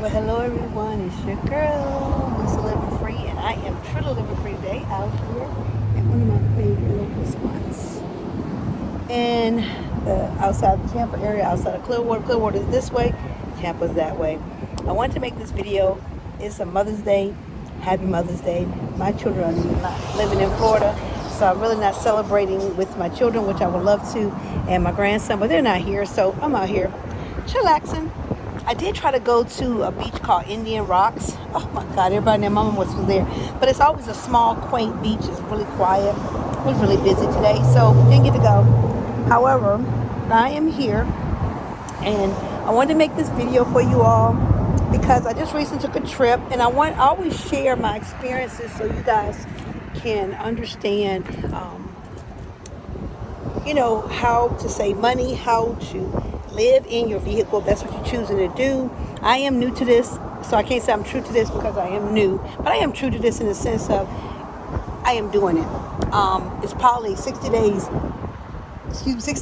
Well, hello everyone, it's your girl, Lisa Living Free, and I am truly living free today out here at one of my favorite local spots. And outside the Tampa area, outside of Clearwater. Clearwater is this way, Tampa's that way. I wanted to make this video. It's a Mother's Day. Happy Mother's Day. My children are not living in Florida, so I'm really not celebrating with my children, which I would love to, and my grandson, but they're not here, so I'm out here chillaxing. I did try to go to a beach called Indian Rocks. Oh my God, everybody and their mama was there. But it's always a small, quaint beach. It's really quiet. It was really busy today, so didn't get to go. However, I am here, and I wanted to make this video for you all because I just recently took a trip, and I always share my experiences so you guys can understand, how to save money, how to live in your vehicle if that's what you're choosing to do. I am new to this, so I can't say I'm true to this because I am new, but I am true to this in the sense of I am doing it. It's probably 60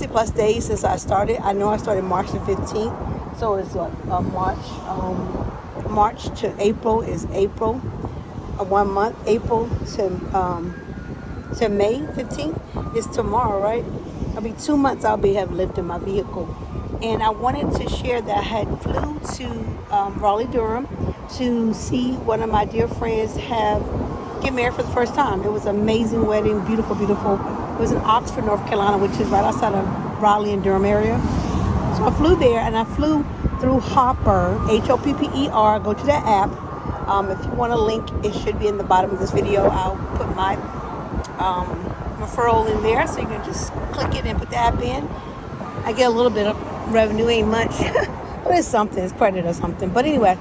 plus days since I started. I know I started March the 15th, so it's March to April is April, 1 month, April to May 15th is tomorrow, right? It'll be 2 months have lived in my vehicle. And I wanted to share that I had flew to Raleigh, Durham to see one of my dear friends get married for the first time. It was an amazing wedding, beautiful, beautiful. It was in Oxford, North Carolina, which is right outside of Raleigh and Durham area. So I flew there, and I flew through Hopper, Hopper. Go to that app. If you want a link, it should be in the bottom of this video. I'll put my referral in there, so you can just click it and put the app in. I get a little bit of revenue, ain't much, but it's something, it's credit or something. But anyway,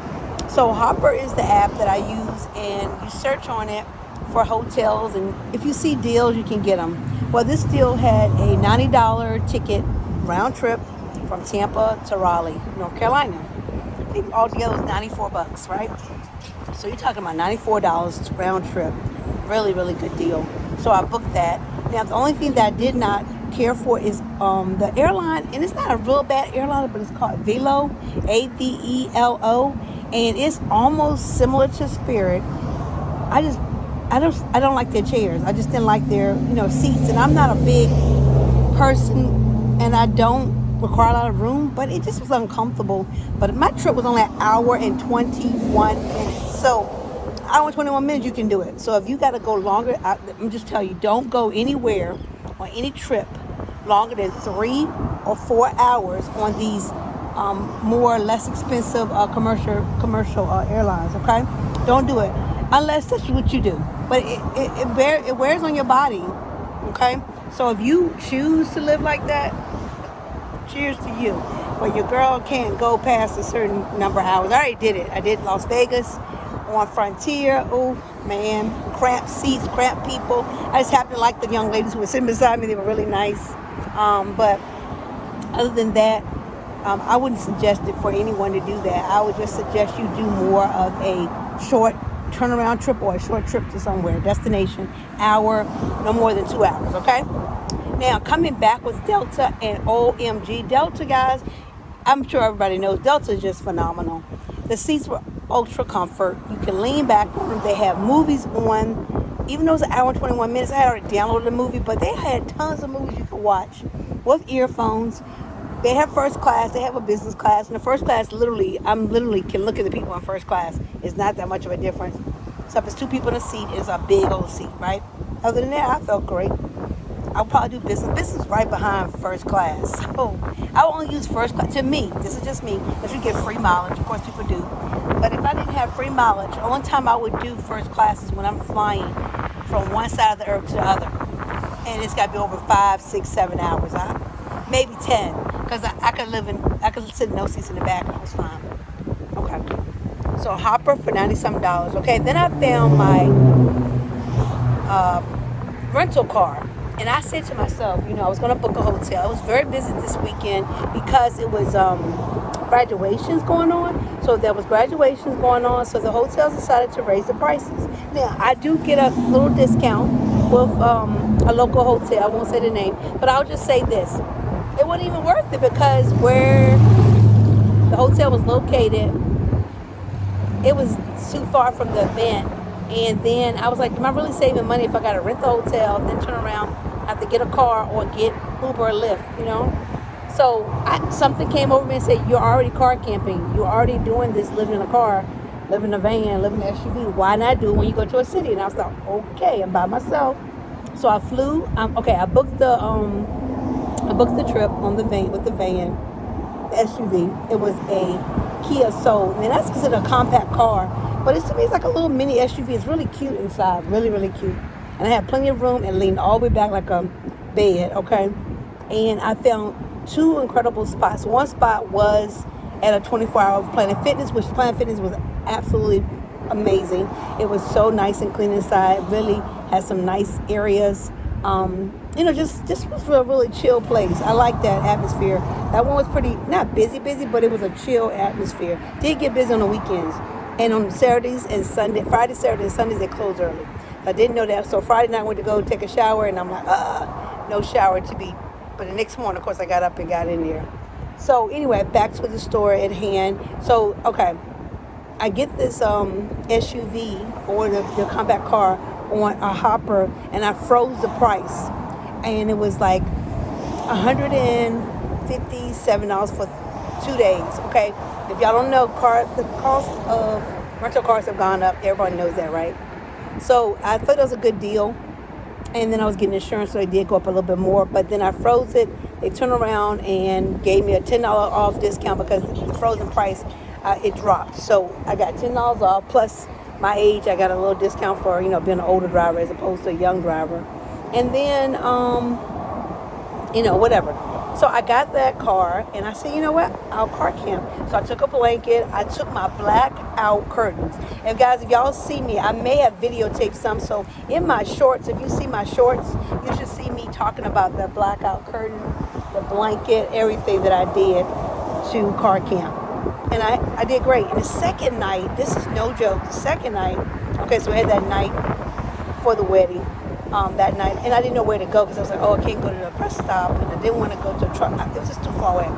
so Hopper is the app that I use, and you search on it for hotels, and if you see deals, you can get them. Well, this deal had a $90 ticket round trip from Tampa to Raleigh, North Carolina. I think altogether it was $94, right? So you're talking about $94 round trip. Really, really good deal. So I booked that. Now, the only thing that I did not care for is the airline, and it's not a real bad airline, but it's called Velo, Avelo, and it's almost similar to Spirit. I don't like their chairs. I just didn't like their seats, and I'm not a big person, and I don't require a lot of room, but it just was uncomfortable. But my trip was only an hour and 21 minutes, so hour and 21 minutes you can do it. So if you got to go longer, I'm just telling you, don't go anywhere on any trip longer than 3 or 4 hours on these more or less expensive commercial airlines. Okay, don't do it unless that's what you do. But it wears on your body. Okay, so if you choose to live like that, cheers to you. But your girl can't go past a certain number of hours. I already did it. I did Las Vegas on Frontier. Oh man, cramped seats, cramped people. I just happened to like the young ladies who were sitting beside me. They were really nice. But other than that, I wouldn't suggest it for anyone to do that. I would just suggest you do more of a short turnaround trip or a short trip to somewhere, destination, hour, no more than 2 hours, okay? Now, coming back with Delta, and OMG, Delta, guys, I'm sure everybody knows Delta is just phenomenal. The seats were ultra comfort. You can lean back on them. They have movies on. Even though it's an hour and 21 minutes, I had already downloaded the movie, but they had tons of movies you could watch with earphones. They have first class. They have a business class. And the first class, I literally can look at the people in first class. It's not that much of a difference. So if it's 2 people in a seat, it's a big old seat, right? Other than that, I felt great. I'll probably do business. Business is right behind first class. So I will only use first class. To me, this is just me, because you get free mileage. Of course, people do. But if I didn't have free mileage, the only time I would do first class is when I'm flying from one side of the earth to the other. And it's got to be over 5, 6, 7 hours. Maybe 10. Because I could sit in no seats in the back and I was fine. Okay. So Hopper for $90-something. Okay. Then I found my rental car. And I said to myself, I was going to book a hotel. I was very busy this weekend because it was graduations going on. So there was graduations going on. So the hotels decided to raise the prices. Now, I do get a little discount with a local hotel. I won't say the name. But I'll just say this. It wasn't even worth it because where the hotel was located, it was too far from the event. And then I was like, am I really saving money if I got to rent the hotel, then turn around, have to get a car or get Uber or Lyft, you know? So something came over me and said, you're already car camping. You're already doing this, living in a car, living in a van, living in an SUV. Why not do it when you go to a city? And I was like, okay, I'm by myself. So I flew. I booked the trip on the van with the van, the SUV. It was a Kia Soul, and that's considered a compact car. But to me, it's like a little mini SUV. It's really cute inside, really, really cute. And I had plenty of room and leaned all the way back like a bed, okay? And I found two incredible spots. One spot was at a 24-hour Planet Fitness, which Planet Fitness was absolutely amazing. It was so nice and clean inside. Really had some nice areas. Just was a really chill place. I like that atmosphere. That one was pretty, not busy, but it was a chill atmosphere. Did get busy on the weekends. And on Saturdays and Sunday, Friday, Saturday, and Sundays, they close early. I didn't know that. So Friday night, I went to go take a shower, and I'm like, no shower to be. But the next morning, of course, I got up and got in there. So anyway, back to the store at hand. So, okay, I get this SUV or the compact car on a Hopper, and I froze the price. And it was like $157 for 2 days, okay? If y'all don't know, the cost of rental cars have gone up. Everybody knows that, right? So I thought it was a good deal. And then I was getting insurance, so it did go up a little bit more. But then I froze it. They turned around and gave me a $10 off discount because the frozen price, it dropped. So I got $10 off, plus my age, I got a little discount for, being an older driver as opposed to a young driver. And then, whatever. So I got that car, and I said, you know what? I'll car camp. So I took a blanket. I took my blackout curtains. And guys, if y'all see me, I may have videotaped some. So in my shorts, if you see my shorts, you should see me talking about the blackout curtain, the blanket, everything that I did to car camp. And I did great. And the second night, this is no joke, the second night, okay, so we had that night for the wedding. That night, and I didn't know where to go because I was like, I can't go to the bus stop, and I didn't want to go to a truck. It was just too far away.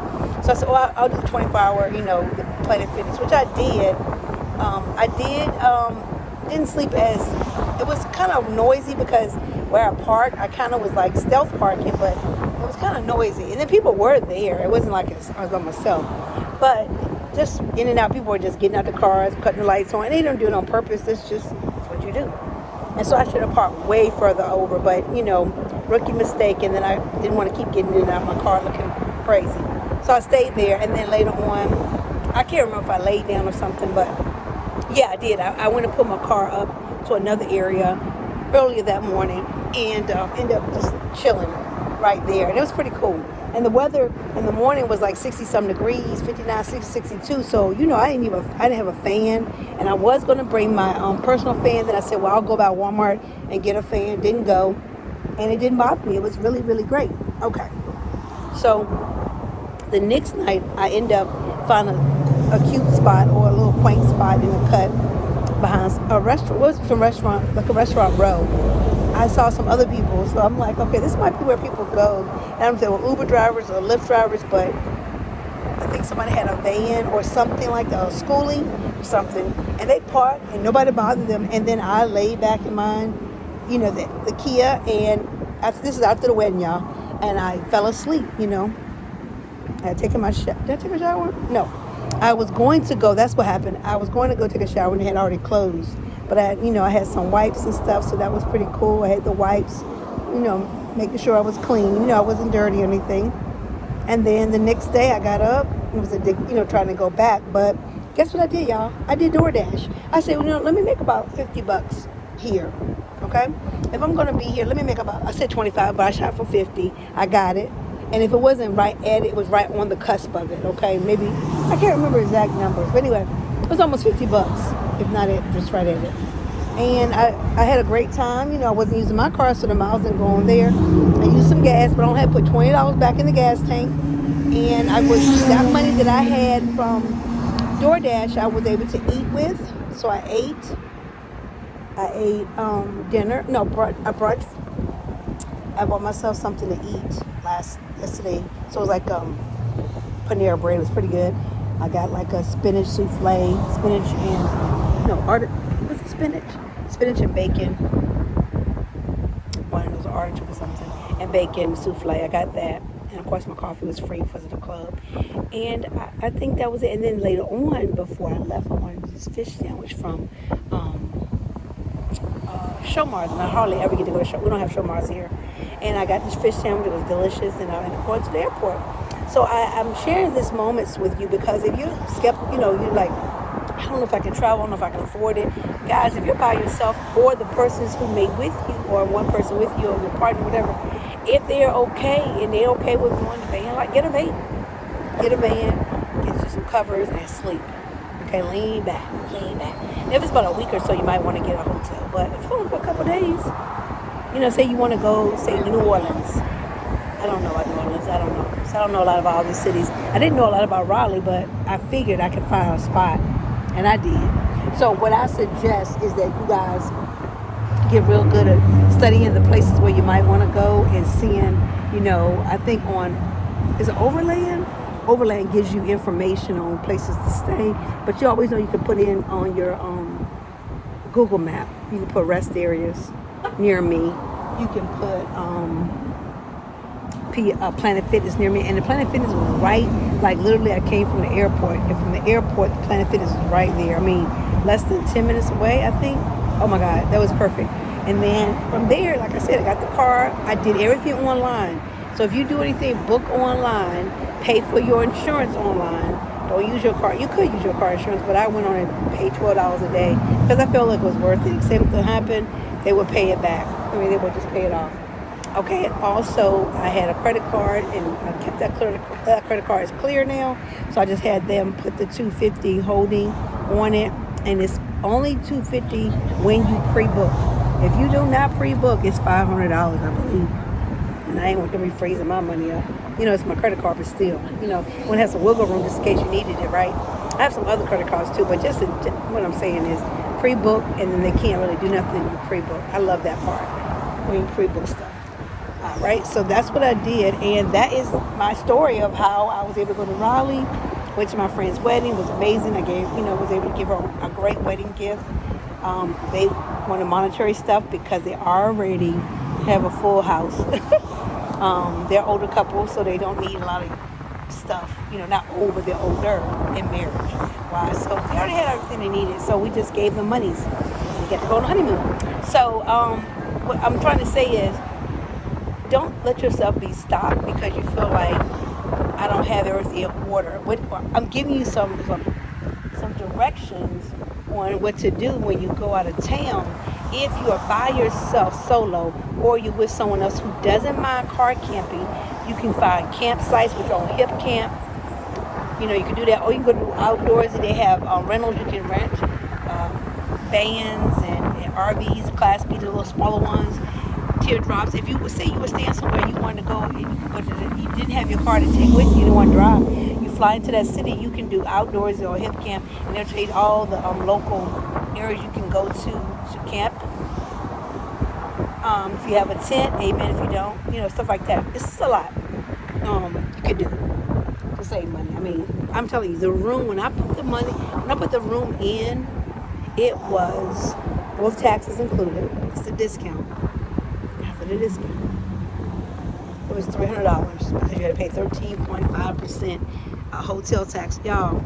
So I said, I'll do the 24-hour, the Planet Fitness, which I did. Didn't sleep as, it was kind of noisy because where I parked, I kind of was like stealth parking, but it was kind of noisy. And then people were there. It wasn't like I was by myself. But just in and out, people were just getting out the cars, cutting the lights on. And they don't do it on purpose. It's just what you do. And so I should have parked way further over, but, rookie mistake. And then I didn't want to keep getting in and out of my car looking crazy. So I stayed there. And then later on, I can't remember if I laid down or something, but yeah, I did. I went and put my car up to another area earlier that morning and ended up just chilling right there. And it was pretty cool. And the weather in the morning was like 60-some degrees, 59, 60, 62. So, I didn't have a fan. And I was going to bring my personal fan. Then I said, I'll go by Walmart and get a fan. Didn't go. And it didn't bother me. It was really, really great. Okay. So the next night, I end up finding a cute spot or a little quaint spot in a cut behind a restaurant. What was some restaurant, like a restaurant row. I saw some other people, so I'm like, okay, this might be where people go. And I don't know if they were Uber drivers or Lyft drivers, but I think somebody had a van or something like that, or schooling or something, and they parked and nobody bothered them. And then I laid back in mine, the Kia, and this is after the wedding, y'all, and I fell asleep, I had taken my shower. Did I take a shower? No. I was going to go, that's what happened. I was going to go take a shower and they had already closed. But I had some wipes and stuff, so that was pretty cool. I had the wipes, making sure I was clean. I wasn't dirty or anything. And then the next day I got up. It was trying to go back. But guess what I did, y'all? I did DoorDash. I said, let me make about $50 here, okay? If I'm going to be here, let me make I said 25, but I shot for 50. I got it. And if it wasn't right at it, it was right on the cusp of it, okay? Maybe, I can't remember exact numbers. But anyway, it was almost $50, if not it, just right at it. And I had a great time. I wasn't using my car, so the miles didn't go on there. I used some gas, but I only had to put $20 back in the gas tank. And that money that I had from DoorDash, I was able to eat with. So I ate dinner. No, I bought myself something to eat yesterday. So it was like Panera bread. It was pretty good. I got like a spinach souffle, spinach and No, what's it, spinach? Spinach and bacon. One of those artichoke or something. And bacon souffle. I got that. And of course my coffee was free because of the club. And I think that was it. And then later on, before I left, I wanted this fish sandwich from Show Mars. And I hardly ever get to go to Show. We don't have Show Mars here. And I got this fish sandwich. It was delicious. And I ended up going to the airport. So I'm sharing these moments with you because if you're skeptical, you're like, I don't know if I can travel, I don't know if I can afford it. Guys, if you're by yourself or the persons who made with you or one person with you or your partner, whatever, if they're okay and they're okay with going to van, like get a van. Get a van, get you some covers and sleep. Okay, lean back. If it's about a week or so, you might want to get a hotel. But if it's only for a couple of days, say you want to go, say, New Orleans. I don't know about New Orleans. I don't know. So I don't know a lot about all these cities. I didn't know a lot about Raleigh, but I figured I could find a spot. And I did. So what I suggest is that you guys get real good at studying the places where you might want to go and seeing, I think is it Overland? Overland gives you information on places to stay. But you always know you can put in on your Google map. You can put rest areas near me. You can put Planet Fitness near me, and the Planet Fitness was right, like literally I came from the airport, and from the airport the Planet Fitness was right there. I mean, less than 10 minutes away, I think. Oh my God, that was perfect. And then from there, like I said, I got the car. I did everything online. So if you do anything, book online, pay for your insurance online. Don't use your car. You could use your car insurance, but I went on and paid $12 a day because I felt like it was worth it. If something happened, they would pay it back. They would just pay it off. Okay, and also I had a credit card, and I kept that credit card is clear now. So I just had them put the $250 holding on it, and it's only $250 when you pre-book. If you do not pre-book, it's $500, I believe. And I ain't want them freezing my money up. It's my credit card, but still, want to have some wiggle room just in case you needed it, right? I have some other credit cards too, but what I'm saying is pre-book, and then they can't really do nothing with pre-book. I love that part when you pre-book stuff. Right, so that's what I did, and that is my story of how I was able to go to Raleigh. Went to my friend's wedding. It was amazing. I was able to give her a great wedding gift. They wanted monetary stuff because they already have a full house. They're older couple, so they don't need a lot of stuff. Not old, but they're older in marriage. Why? So they already had everything they needed. So we just gave them monies. They get to go on a honeymoon. So what I'm trying to say is, don't let yourself be stopped because you feel like I don't have everything in order. I'm giving you some directions on what to do when you go out of town. If you are by yourself solo, or you're with someone else who doesn't mind car camping, you can find campsites which are on Hip Camp. You can do that, or you can go to outdoors. They have rentals you can rent, vans and RVs, Class B, the little smaller ones. Teardrops. If you would say you were staying somewhere you wanted to go and you didn't have your car to take with you, you didn't want to drive, you fly into that city, you can do outdoors or Hip Camp, and they'll tell you all the local areas you can go to camp. If you have a tent, amen. If you don't, stuff like that. It's just a lot you could do to save money. I mean, I'm telling you, the room, when I put the room in, it was, with taxes included, it's the discount. It is. It was $300 because you had to pay 13.5% hotel tax. Y'all,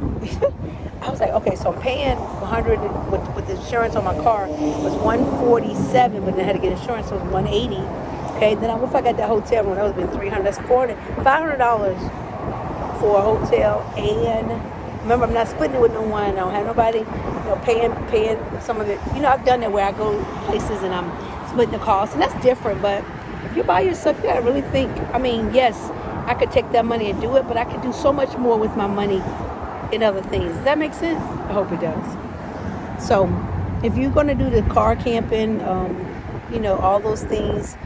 I was like, okay, so I'm paying $100 with the insurance on my car was $147, but then I had to get insurance, so it was $180. Okay, then if I got that hotel room, that would have been $300. That's $500 for a hotel, and remember, I'm not splitting it with no one. I don't have nobody, paying some of it. I've done that where I go places and I'm splitting the cost, and that's different. But if you're by yourself, you gotta really think. I mean, yes, I could take that money and do it, but I could do so much more with my money in other things. Does that make sense? I hope it does. So if you're gonna do the car camping, all those things,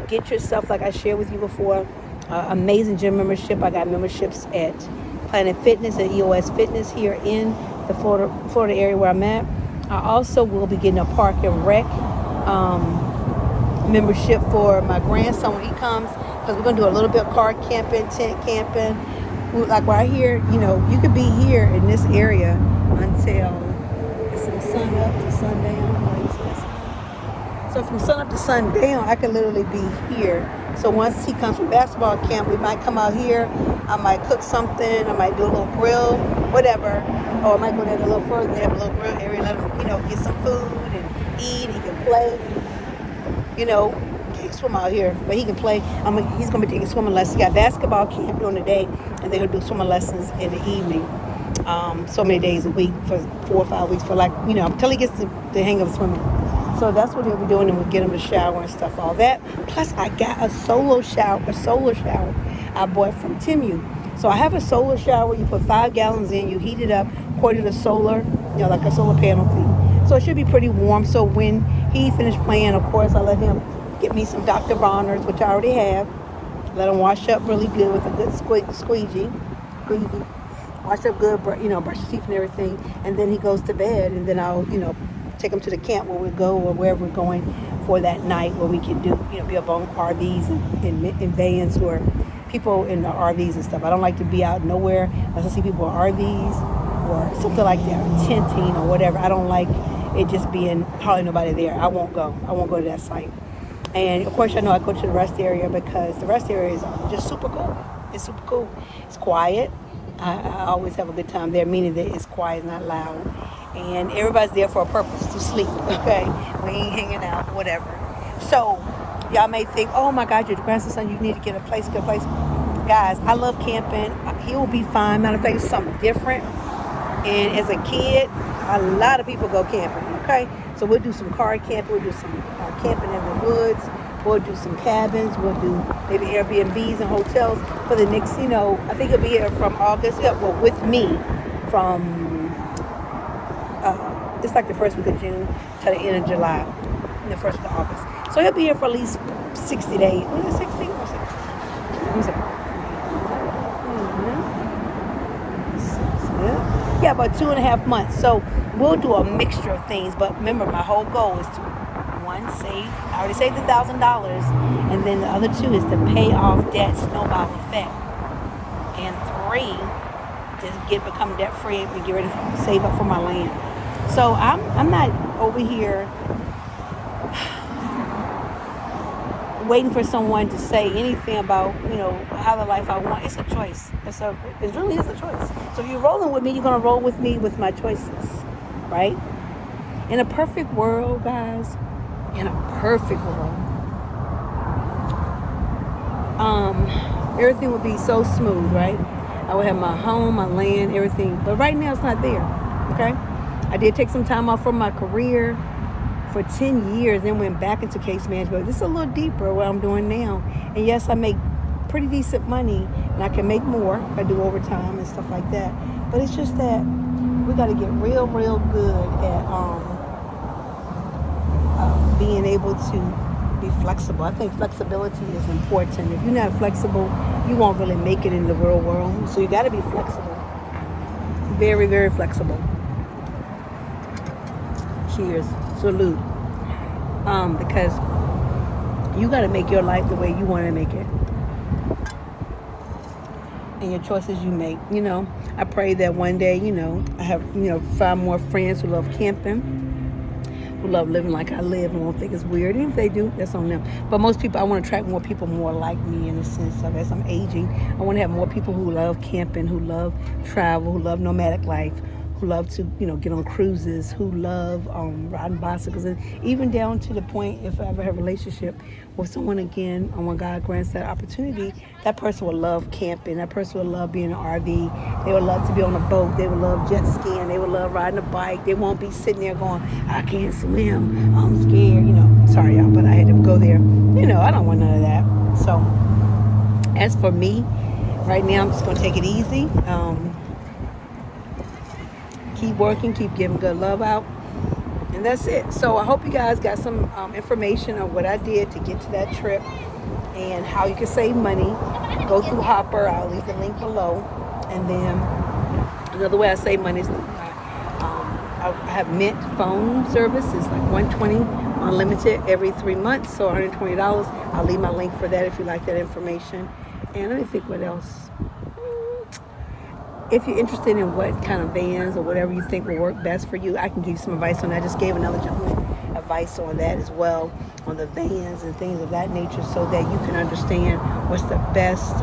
get yourself, like I shared with you before, amazing gym membership. I got memberships at Planet Fitness and EOS Fitness here in the Florida area where I'm at. I also will be getting a Park and Rec membership for my grandson when he comes, because we're going to do a little bit of car camping, tent camping. Like right here, you could be here in this area until it's sun up to sundown. Right? So from sun up to sundown, I can literally be here. So once he comes from basketball camp, we might come out here. I might cook something. I might do a little grill, whatever. Or I might go down a little further and have a little grill area, let him, get some food and eat. He can play. Can't swim out here, but he can play. He's going to be taking swimming lessons. He got basketball camp during the day, and then he'll do swimming lessons in the evening. So many days a week for 4 or 5 weeks until he gets the hang of swimming. So that's what he'll be doing, and we'll get him to shower and stuff, all that. Plus, I got a solar shower I bought from Temu. So I have a solar shower. You put 5 gallons in, you heat it up, according to solar, like a solar panel thing. So it should be pretty warm. So when he finished playing, of course, I let him get me some Dr. Bronner's, which I already have. Let him wash up really good with a good squeegee. Wash up good, brush his teeth and everything. And then he goes to bed, and then I'll, take him to the camp where we go or wherever we're going for that night, where we can do, be up on RVs and vans or people in the RVs and stuff. I don't like to be out nowhere unless I see people in RVs or something like that, or tenting or whatever. I don't like it just being hardly nobody there. I won't go to that site. And of course, I know I go to the rest area because the rest area is just super cool. It's super cool. It's quiet. I always have a good time there, meaning that it's quiet, not loud. And everybody's there for a purpose, to sleep, okay? We ain't hanging out, whatever. So, y'all may think, oh my God, you're the grandson, you need to get a place. Guys, I love camping. He will be fine. Matter of fact, it's something different. And as a kid, a lot of people go camping, okay? So we'll do some car camping, we'll do some camping in the woods, we'll do some cabins, we'll do maybe Airbnbs and hotels for the next, I think he'll be here from August, with me from, it's like the first week of June to the end of July, and the first week of August. So he'll be here for at least 60 days. What is it, 60? What's it? Let me see. Yeah, about 2.5 months. So we'll do a mixture of things. But remember, my whole goal is to, one, save. I already saved $1,000. And then the other 2 is to pay off debt, snowball effect. And 3, just become debt free and get ready to save up for my land. So I'm not over here waiting for someone to say anything about, how the life I want. It's a choice. It really is a choice. So if you're rolling with me, you're going to roll with me with my choices, right? In a perfect world, guys, everything would be so smooth, right? I would have my home, my land, everything. But right now, it's not there, okay? I did take some time off from my career for 10 years, then went back into case management. This is a little deeper what I'm doing now. And yes, I make pretty decent money, and I can make more if I do overtime and stuff like that. But it's just that we got to get real good at being able to be flexible. I think flexibility is important. If you're not flexible, you won't really make it in the real world. So you got to be flexible. Very, very flexible. Cheers. Salute. Because you got to make your life the way you want to make it. And your choices you make. I pray that one day, I have, find more friends who love camping, who love living like I live and won't think it's weird. And if they do, that's on them. But most people, I want to attract more people more like me in the sense of as I'm aging. I want to have more people who love camping, who love travel, who love nomadic life, who love to, get on cruises, who love riding bicycles, and even down to the point, if I ever have a relationship with someone again, and when God grants that opportunity, that person will love camping, that person will love being in an RV, they would love to be on a boat, they would love jet skiing, they would love riding a bike, they won't be sitting there going, I can't swim, I'm scared, sorry y'all, but I had to go there. I don't want none of that. So, as for me, right now I'm just going to take it easy. Keep working, keep giving good love out, and that's it. So I hope you guys got some information on what I did to get to that trip and how you can save money. Go through Hopper. I'll leave the link below. And then another way I save money is I have Mint phone service. It's like $120 unlimited every 3 months, so $120. I'll leave my link for that if you like that information. And let me think what else. if you're interested in what kind of vans or whatever you think will work best for you, I can give you some advice on that. I just gave another gentleman advice on that as well, on the vans and things of that nature, so that you can understand what's the best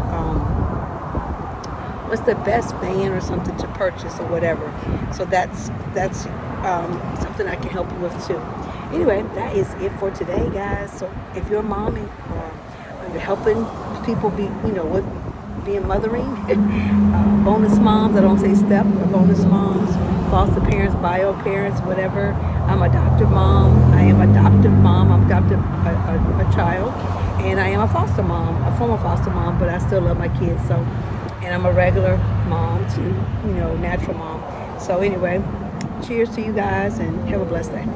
van or something to purchase or whatever. So that's something I can help you with too. Anyway, that is it for today, guys. So if you're a mom or you're helping people be, with being mothering, bonus moms, I don't say step, but bonus moms, foster parents, bio parents, whatever. I'm adoptive mom. I am adoptive mom. I'm adopted a child, and I am a foster mom, a former foster mom, but I still love my kids. So, and I'm a regular mom too, natural mom. So anyway, cheers to you guys, and have a blessed day.